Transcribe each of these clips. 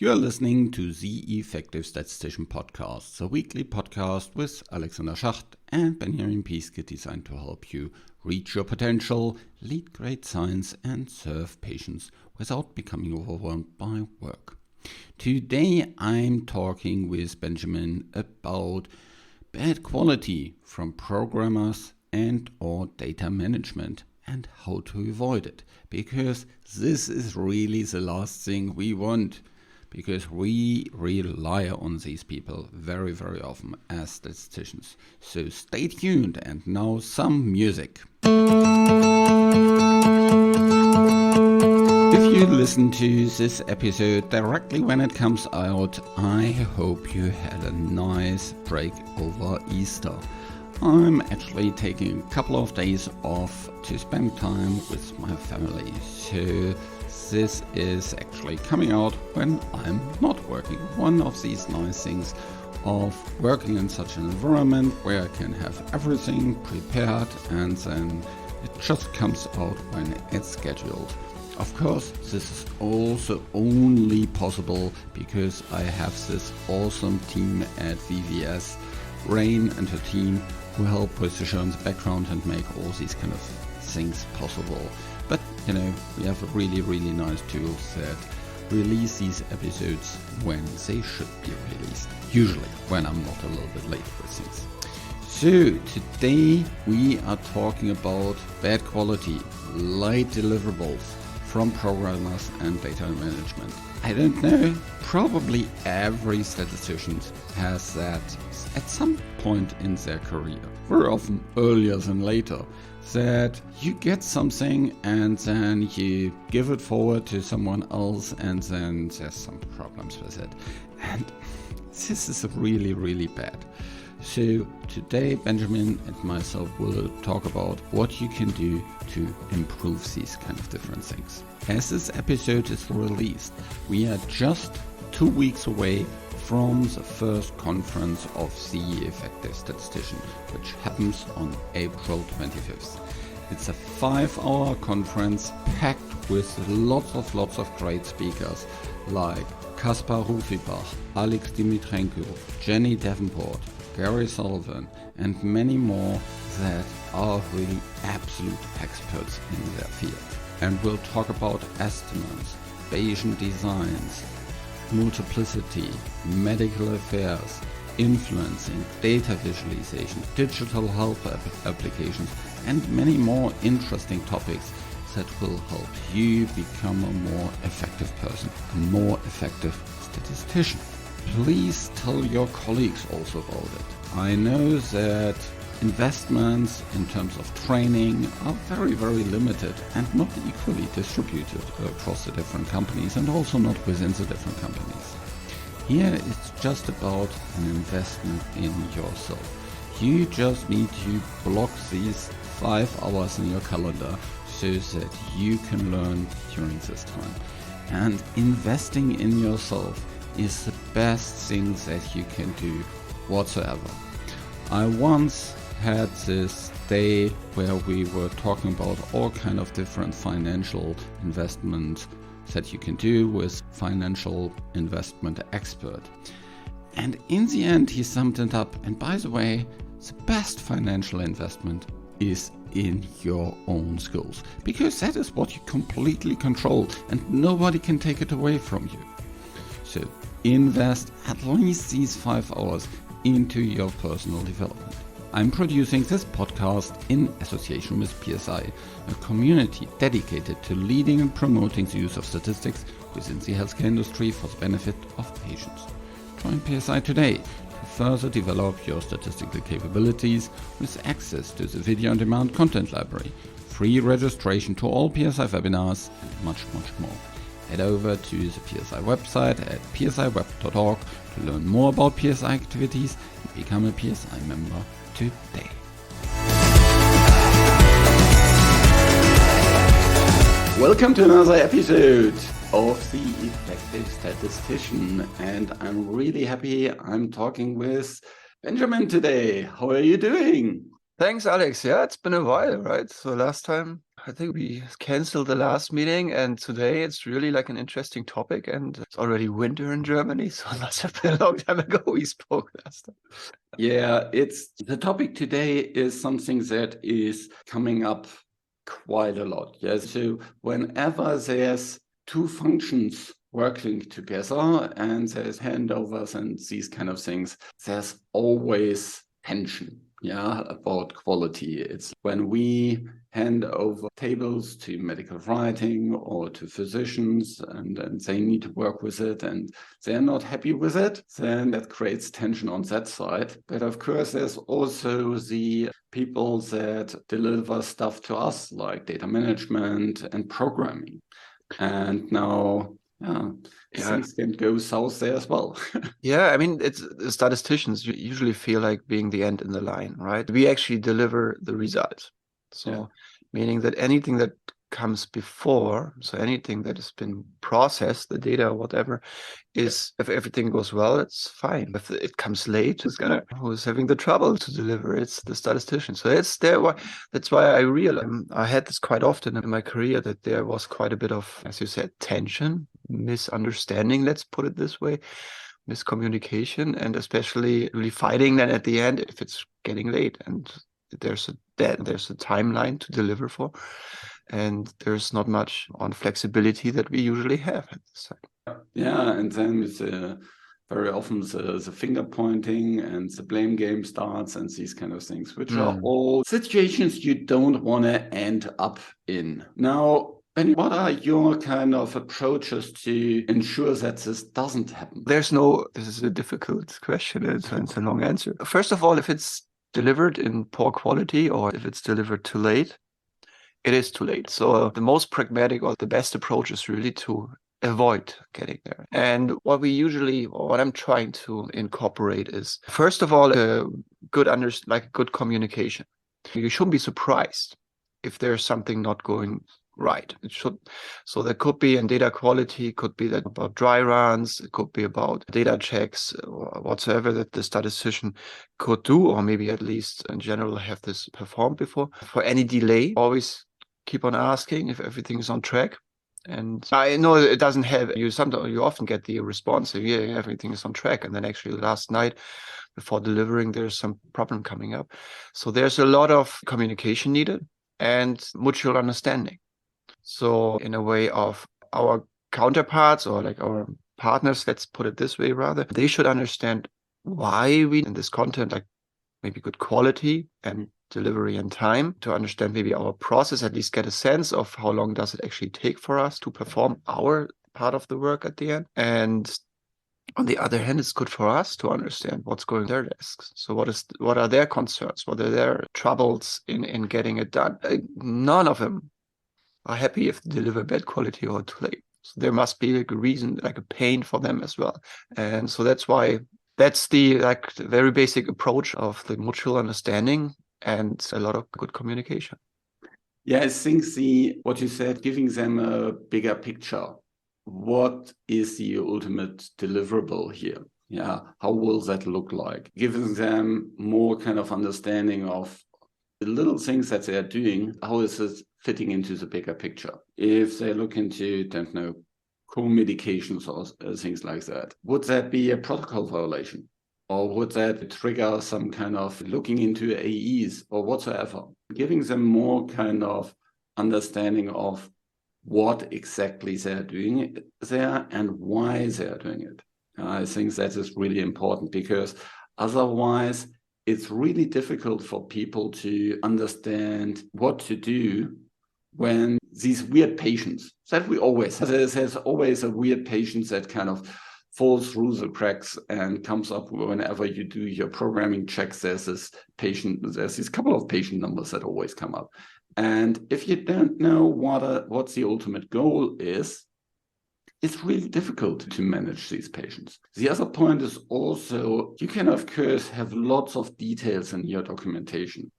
You are listening to the Effective Statistician Podcast, the weekly podcast with Alexander Schacht and Benjamin Pieske, designed to help you reach your potential, lead great science, and serve patients without becoming overwhelmed by work. Today I'm talking with Benjamin about bad quality from programmers and or data management and how to avoid it, because this is really the last thing we want, because we rely on these people very, very often as statisticians. So stay tuned, and now some music. If you listen to this episode directly when it comes out, I hope you had a nice break over Easter. I'm actually taking a couple of days off to spend time with my family. So this is actually coming out when I'm not working. One of these nice things of working in such an environment where I can have everything prepared and then it just comes out when it's scheduled. Of course, this is also only possible because I have this awesome team at VVS, Rain and her team, who help with the show in the background and make all these kind of things possible. But, we have a really, really nice tools that release these episodes when they should be released. Usually, when I'm not a little bit late with things. So, today we are talking about bad quality, light deliverables from programmers and data management. I don't know, probably every statistician has that at some point in their career, very often earlier than later, that you get something and then you give it forward to someone else and then there's some problems with it. And this is really, really bad. So today Benjamin and myself will talk about what you can do to improve these kind of different things. As this episode is released, we are just 2 weeks away from the first conference of the Effective Statistician, which happens on April 25th. It's a 5-hour conference packed with lots of great speakers like Kaspar Rufibach, Alex Dimitrenko, Jenny Davenport, Gary Sullivan, and many more that are really absolute experts in their field. And we'll talk about estimates, Bayesian designs, multiplicity, medical affairs, influencing, data visualization, digital health applications, and many more interesting topics that will help you become a more effective person, a more effective statistician. Please tell your colleagues also about it. I know that investments in terms of training are very, very limited and not equally distributed across the different companies and also not within the different companies. Here it's just about an investment in yourself. You just need to block these 5 hours in your calendar so that you can learn during this time. And investing in yourself is the best thing that you can do whatsoever. I once had this day where we were talking about all kind of different financial investments that you can do with financial investment expert. And in the end he summed it up, and by the way, the best financial investment is in your own skills, because that is what you completely control and nobody can take it away from you. So invest at least these 5 hours into your personal development. I'm producing this podcast in association with PSI, a community dedicated to leading and promoting the use of statistics within the healthcare industry for the benefit of patients. Join PSI today to further develop your statistical capabilities with access to the video-on-demand content library, free registration to all PSI webinars, and much more. Head over to the PSI website at psiweb.org to learn more about PSI activities and become a PSI member today. Welcome to another episode of the Effective Statistician, and I'm really happy I'm talking with Benjamin today. How are you doing? Thanks, Alex. Yeah, it's been a while, right? So last time I think we canceled the last meeting, and today it's really like an interesting topic, and it's already winter in Germany, so it must have been a long time ago we spoke last time. Yeah, it's the topic today is something that is coming up quite a lot. Yes. So whenever there's two functions working together and there's handovers and these kind of things, there's always tension. Yeah, about quality. It's when we hand over tables to medical writing or to physicians and they need to work with it and they're not happy with it, then that creates tension on that side. But of course, there's also the people that deliver stuff to us, like data management and programming. And now, things can go south there as well. Yeah, I mean, it's statisticians usually feel like being the end in the line, right? We actually deliver the results. So, meaning that anything that comes before, so anything that has been processed, the data or whatever, is if everything goes well, it's fine. If it comes late, who's having the trouble to deliver? It's the statistician. So that's why I realized I had this quite often in my career that there was quite a bit of, as you said, tension, misunderstanding, let's put it this way, miscommunication, and especially really fighting then at the end if it's getting late and there's a timeline to deliver for, and there's not much on flexibility that we usually have at this time. Yeah, and then it's very often the finger pointing and the blame game starts and these kind of things, which are all situations you don't want to end up in. Now, Benny, what are your kind of approaches to ensure that this doesn't happen? This is a difficult question. It's a long answer. First of all, if it's delivered in poor quality or if it's delivered too late, it is too late. So the most pragmatic or the best approach is really to avoid getting there. And what I'm trying to incorporate is, first of all, good communication. You shouldn't be surprised if there's something not going right. So there could be in data quality, could be that about dry runs, it could be about data checks or whatsoever that the statistician could do, or maybe at least in general have this performed before. For any delay, always keep on asking if everything is on track. And I know it doesn't have you. Sometimes you often get the response, yeah, everything is on track, and then actually last night before delivering, there's some problem coming up. So there's a lot of communication needed and mutual understanding. So in a way of our counterparts or like our partners, let's put it this way rather, they should understand why we in this content, like maybe good quality and delivery and time, to understand maybe our process, at least get a sense of how long does it actually take for us to perform our part of the work at the end. And on the other hand, it's good for us to understand what's going on their desks. So what are their concerns? What are their troubles in getting it done? None of them are happy if they deliver bad quality or too late. So there must be like a reason, like a pain for them as well. And so that's why that's the very basic approach of the mutual understanding and a lot of good communication. Yeah, I think what you said, giving them a bigger picture. What is the ultimate deliverable here? Yeah, how will that look like? Giving them more kind of understanding of the little things that they are doing, how is it fitting into the bigger picture? If they look into, don't know, co-medications or things like that, would that be a protocol violation? Or would that trigger some kind of looking into AEs or whatsoever? Giving them more kind of understanding of what exactly they're doing there and why they're doing it. I think that is really important, because otherwise it's really difficult for people to understand what to do when these weird patients that we always have. There's always a weird patient that kind of falls through the cracks and comes up whenever you do your programming checks. There's these couple of patient numbers that always come up. And if you don't know what the ultimate goal is, it's really difficult to manage these patients. The other point is also, you can, of course, have lots of details in your documentation,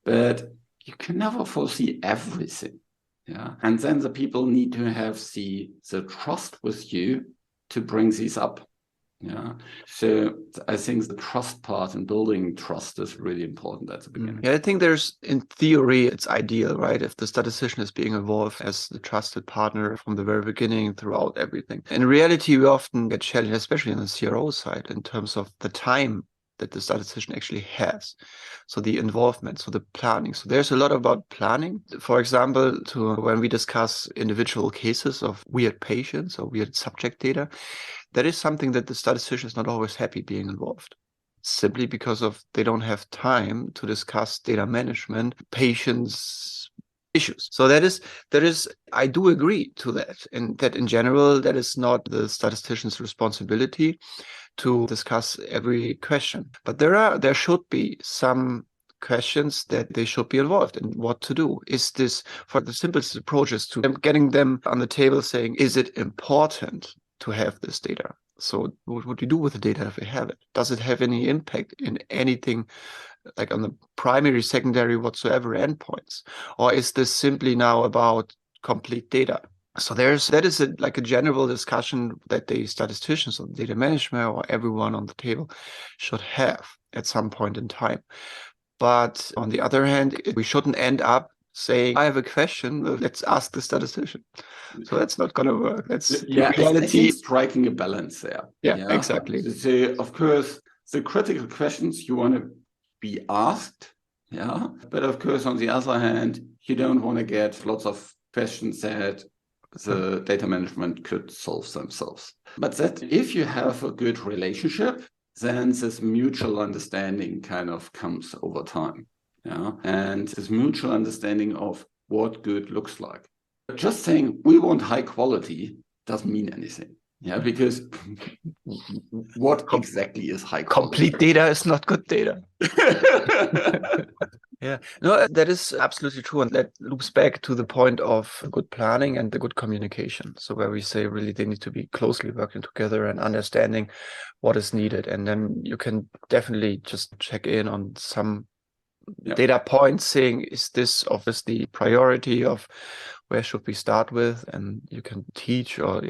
but you can never foresee everything. Yeah. And then the people need to have the trust with you to bring these up. Yeah. So I think the trust part and building trust is really important at the beginning. Yeah, I think in theory, it's ideal, right? If the statistician is being involved as the trusted partner from the very beginning throughout everything. In reality, we often get challenged, especially on the CRO side, in terms of the time that the statistician actually has. So the involvement, so the planning. So there's a lot about planning. For example, when we discuss individual cases of weird patients or weird subject data, that is something that the statistician is not always happy being involved, simply because they don't have time to discuss data management, patients' issues. So that is, I do agree to that, and that in general, that is not the statistician's responsibility to discuss every question. But there should be some questions that they should be involved in. What to do? Is this, for the simplest approaches, to getting them on the table saying, is it important to have this data? So what would you do with the data if you have it? Does it have any impact in anything, like on the primary, secondary, whatsoever endpoints? Or is this simply now about complete data? So that is like a general discussion that the statisticians or the data management or everyone on the table should have at some point in time. But on the other hand, we shouldn't end up saying, I have a question, let's ask the statistician. So that's not going to work. That's reality. I think striking a balance there. Yeah, exactly. So, of course, the critical questions you want to be asked. Yeah. But of course, on the other hand, you don't want to get lots of questions that the data management could solve themselves. But that if you have a good relationship, then this mutual understanding kind of comes over time. Yeah. And this mutual understanding of what good looks like. Just saying we want high quality doesn't mean anything. Yeah, because what exactly is high quality? Complete data is not good data. Yeah, no, that is absolutely true. And that loops back to the point of good planning and the good communication. So where we say really they need to be closely working together and understanding what is needed. And then you can definitely just check in on some data points saying, is this obviously priority of where should we start with? And you can teach or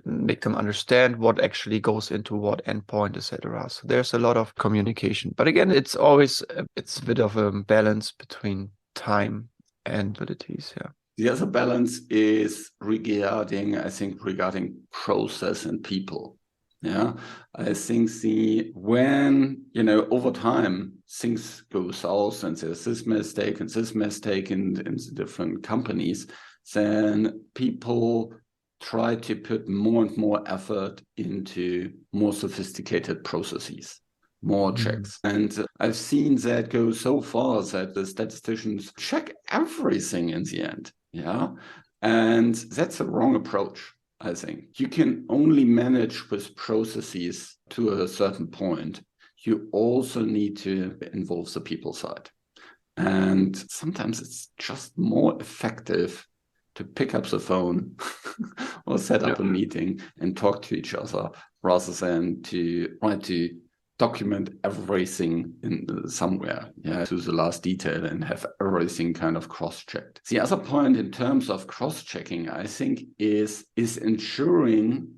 make them understand what actually goes into what endpoint, etc. So there's a lot of communication. But again, it's a bit of a balance between time and abilities. Yeah. The other balance is regarding process and people. Yeah, I think when over time things go south and there's this mistake and this mistake in the different companies, then people try to put more and more effort into more sophisticated processes, more checks. And I've seen that go so far that the statisticians check everything in the end. Yeah. And that's a wrong approach. I think you can only manage with processes to a certain point. You also need to involve the people side. And sometimes it's just more effective to pick up the phone or set up a meeting and talk to each other rather than to try to document everything somewhere, to the last detail and have everything kind of cross-checked. The other point in terms of cross-checking, I think, is ensuring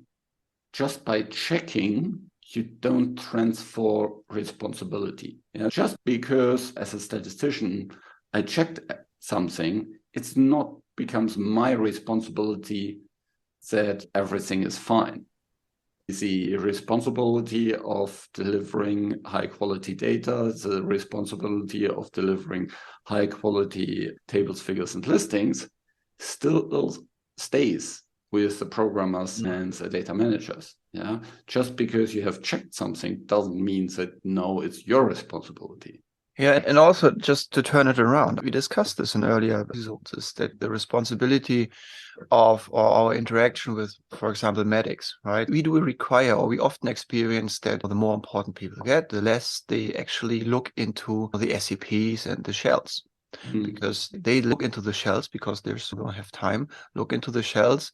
just by checking, you don't transfer responsibility. Just because as a statistician, I checked something, it's not becomes my responsibility that everything is fine. The responsibility of delivering high quality data, the responsibility of delivering high quality tables, figures, and listings still stays with the programmers and the data managers. Yeah, just because you have checked something doesn't mean that no, it's your responsibility. Yeah, and also just to turn it around, we discussed this in earlier episodes, is that the responsibility of our interaction with, for example, medics, right? We do require, or we often experience that the more important people get, the less they actually look into the SCPs and the shells. Because they look into the shells because they don't have time, look into the shells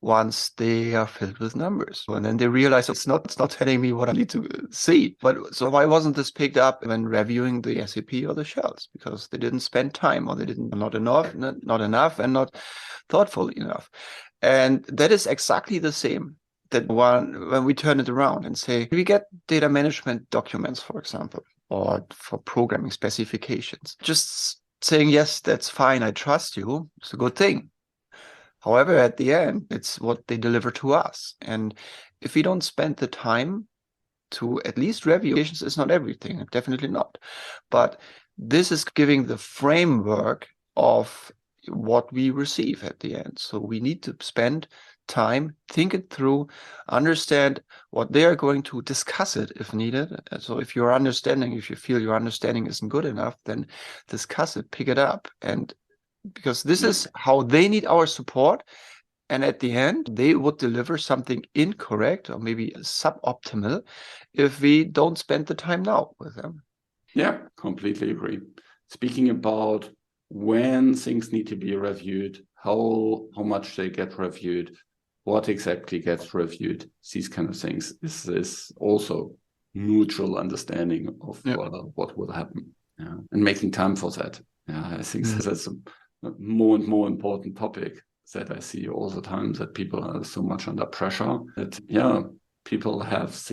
once they are filled with numbers. And then they realize it's not telling me what I need to see. But so why wasn't this picked up when reviewing the SAP or the shells? Because they didn't spend time, or they didn't not enough, and not thoughtful enough. And that is exactly the same that when we turn it around and say, we get data management documents, for example, or for programming specifications, just saying, yes, that's fine, I trust you, it's a good thing. However, at the end, it's what they deliver to us. And if we don't spend the time to at least review, it's not everything, definitely not. But this is giving the framework of what we receive at the end. So we need to spend time, think it through, understand what they are going to discuss it if needed. So if you're understanding, if you feel your understanding isn't good enough, then discuss it, pick it up. And because this is how they need our support. And at the end, they would deliver something incorrect or maybe suboptimal if we don't spend the time now with them. Yeah, completely agree. Speaking about when things need to be reviewed, how much they get reviewed, what exactly gets reviewed, these kind of things. This is also mutual understanding of what will happen, and making time for that. I think that's a more and more important topic that I see all the time, that people are so much under pressure that, people have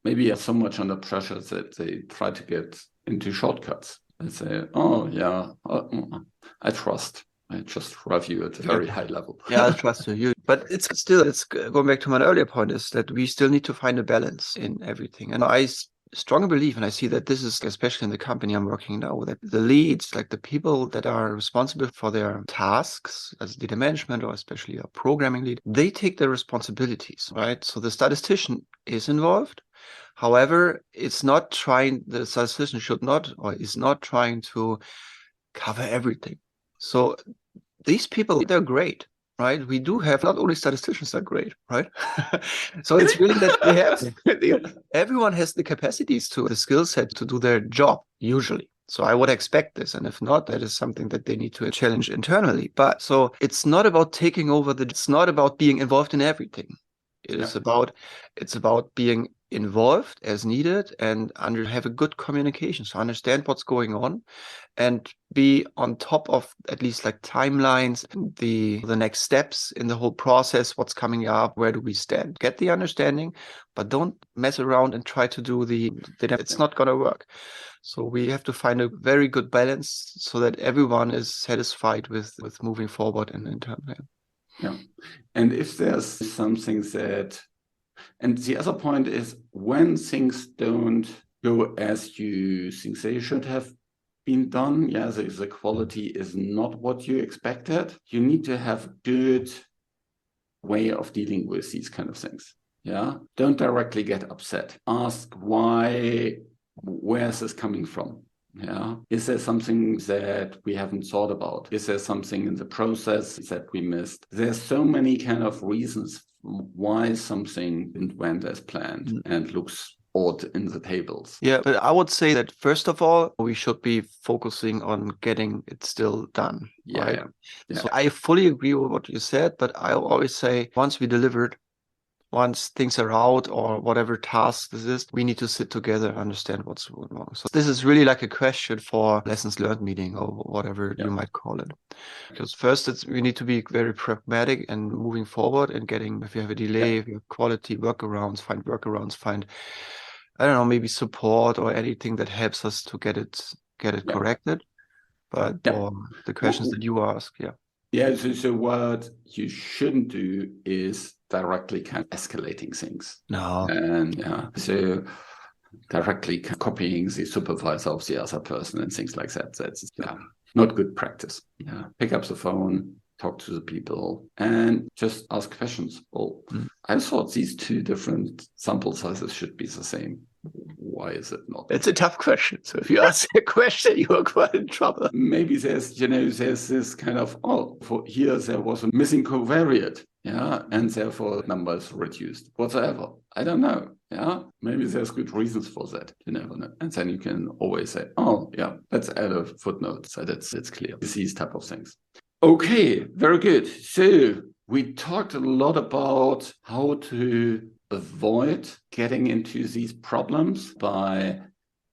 maybe are so much under pressure that they try to get into shortcuts. They say, I trust. I just review at a very high level. I trust you. But it's going back to my earlier point, is that we still need to find a balance in everything. And I strongly believe, and I see that this is, especially in the company I'm working now, that the leads, like the people that are responsible for their tasks as data management or especially a programming lead, they take their responsibilities, right? So the statistician is involved. However, the statistician is not trying to cover everything. So these people, they're great, right? We do have not only statisticians are great, right? So it's really that everyone has the capacities the skill set to do their job, usually. So I would expect this. And if not, that is something that they need to challenge internally. But so it's not about taking over it's not about being involved in everything. It's about being involved as needed and have a good communication. So understand what's going on and be on top of at least like timelines and the next steps in the whole process, what's coming up, where do we stand. Get the understanding, but don't mess around and try to do it's not going to work. So we have to find a very good balance so that everyone is satisfied with moving forward in terms of. Yeah. And if there's something and the other point is when things don't go as you think they should have been done, the quality is not what you expected, you need to have a good way of dealing with these kind of things. Don't directly get upset. Ask where is this coming from? Is there something that we haven't thought about? Is there something in the process that we missed? There's so many kind of reasons why something didn't went as planned and looks odd in the tables. Yeah, but I would say that first of all, we should be focusing on getting it still done. Right? So I fully agree with what you said, but I always say once things are out or whatever task this is, we need to sit together and understand what's going wrong. So this is really like a question for lessons learned meeting or whatever you might call it. Because first we need to be very pragmatic and moving forward and getting, if you have a delay, if you have quality workarounds, find, I don't know, maybe support or anything that helps us to get it corrected. But the questions that you ask, so what you shouldn't do is directly kind of escalating things. No. And so directly copying the supervisor of the other person and things like that. That's not good practice. Pick up the phone, talk to the people, and just ask questions. Well, I thought these two different sample sizes should be the same. Why is it not? It's a tough question. So if you ask a question, you are quite in trouble. Maybe there's this kind of, for here there was a missing covariate, and therefore numbers reduced whatsoever. I don't know. Maybe there's good reasons for that. You never know. And then you can always say, let's add a footnote so it's clear. These type of things. Okay, very good. So we talked a lot about how to avoid getting into these problems by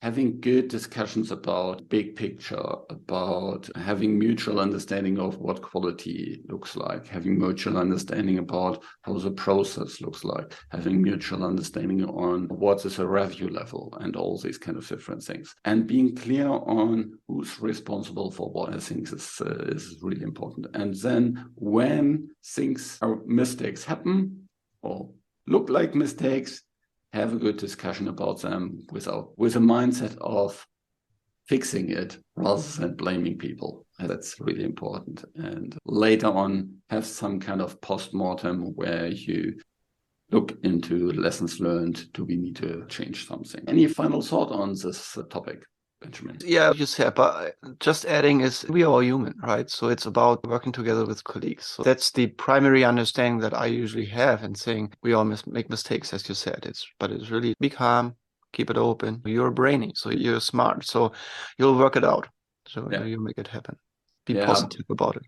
having good discussions about big picture, about having mutual understanding of what quality looks like, having mutual understanding about how the process looks like, having mutual understanding on what is a review level and all these kind of different things. And being clear on who's responsible for what, I think is really important. And then when things or mistakes happen or look like mistakes, have a good discussion about them with a mindset of fixing it rather than blaming people. And that's really important. And later on, have some kind of post-mortem where you look into lessons learned. Do we need to change something? Any final thought on this topic, Benjamin? Yeah, you said, but just adding is we are all human, right? So it's about working together with colleagues. So that's the primary understanding that I usually have in saying we all make mistakes, as you said. But it's really be calm, keep it open. You're brainy, so you're smart, so you'll work it out. So you make it happen. Be positive about it.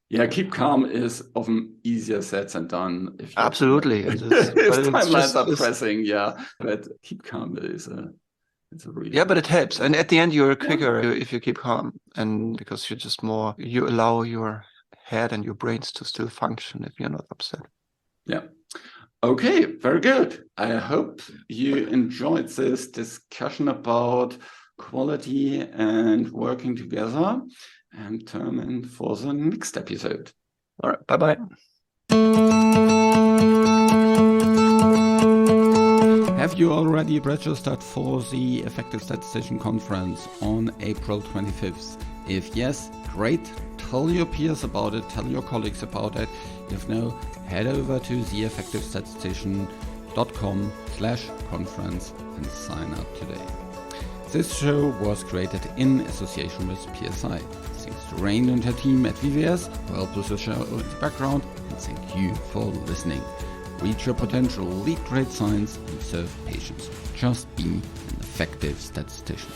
Yeah, keep calm is often easier said than done. Absolutely. If timelines are pressing, but keep calm is it's a really but it helps. And at the end, you're quicker if you keep calm, and because you're just more, you allow your head and your brains to still function if you're not upset. Yeah. Okay, very good. I hope you enjoyed this discussion about quality and working together, and tune in for the next episode. All right, bye-bye. Have you already registered for the Effective Statistician Conference on April 25th? If yes, great. Tell your peers about it, tell your colleagues about it. If no, head over to theeffectivestatistician.com/conference and sign up today. This show was created in association with PSI. Thanks to Rain and her team at VVS who helped with the show in the background, and thank you for listening. Reach your potential, lead great science, and serve patients. Just be an effective statistician.